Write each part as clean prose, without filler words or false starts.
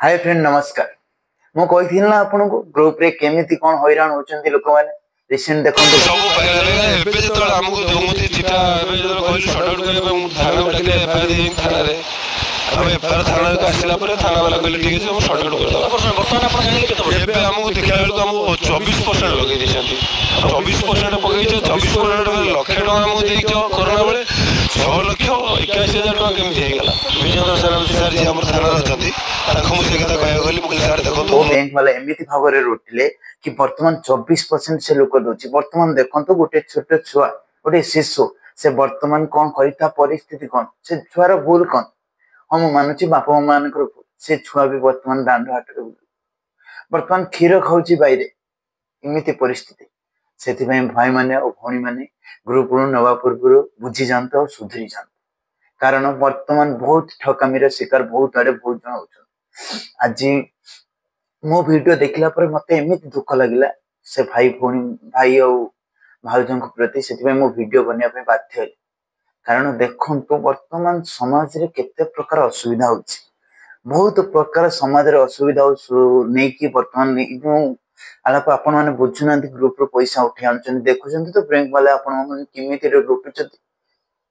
Hi friend नमस्कार। मु कही ना आपन को ग्रुप रे केमिति कोन हैरान होचंती लोक माने रिसेंट देखंतु सब एबे जेतल हमकु दोमुती चिटा एबे जेतल कहली शॉर्ट आउट करे थाना डाकले एफआईआर देई थाना रे हम एफआईआर थाना को आसिला पर थाना वाला कहले ठीक है हम शॉर्ट आउट कर दबा वर्तमान अपन जानिले केते एबे हमकु देखला बेल को हम 24% लगे दिसंती 24% पकई छ 24% लक्ष टका हमकु देई छ कोरोना बेले 6 लाख 81000 टका केमि हे गेला विजय सर सर जी हमर थाना रहचंती ताको मु से कथा कहया गली मु सर देखंतु ओ बैंक वाला एमिति भागरे रोटिले कि वर्तमान 24% से लोक दोची वर्तमान देखंतु गोटे छोटे छुआ गोटे शिशु से वर्तमान कोन करिता परिस्थिति कोन से छुआर भूल कोन हम मानुची बापा मानकर से छुआ भी वर्तमान दांड हाटरे वर्तमान क्षीर खाउची बाइरे इमिति परिस्थिति सेति भाई माने और भौणी माने ग्रुप रु नवा पूर्व बुझी जानत और सुधरी जानत कारण वर्तमान बहुत ठकामीर शिकार बहुत आड़े बहुत जन होचन। आज मो वीडियो देखला पर मते एमिति दुख लागिला से भाई भौणी भाई और भाउजन को प्रति सेति मो वीडियो बनिया पे बाध्य हेली कारण देखंतु वर्तमान समाज रे केते प्रकार असुविधा होची बहुत प्रकार समाज रे असुविधा नै कि वर्तमान जो आलाप आपण माने बुझुना ग्रुप रो पैसा उठी आनछन देखुछन तो बैंक वाले आपण माने किमिति रे लुटुछन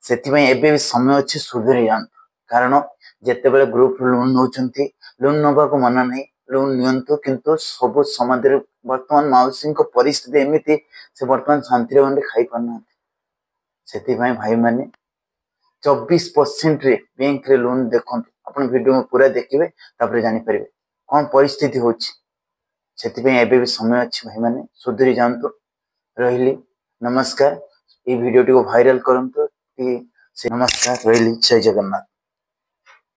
सेति में एबे भी समय अछि सुधरी जान कारण जेते बेले ग्रुप लोन नउछंती लोन नबा को मना नै लोन नियंतु किंतु सब समाज रे वर्तमान माउसिंग को परिस्थिति एमिति से वर्तमान शांति रे बंदे खाई पाना सेति भाई माने 24% रे बैंक रे लोन देखंतु अपन वीडियो में पूरा देखिबे तापर जानि परिबे कोन परिस्थिति होछि सेति में एबे भी समय अछि भाई माने सुधरी जानतु रहिली नमस्कार। ई वीडियो को वायरल करंतु कि नमस्कार रहिली जय जगन्नाथ।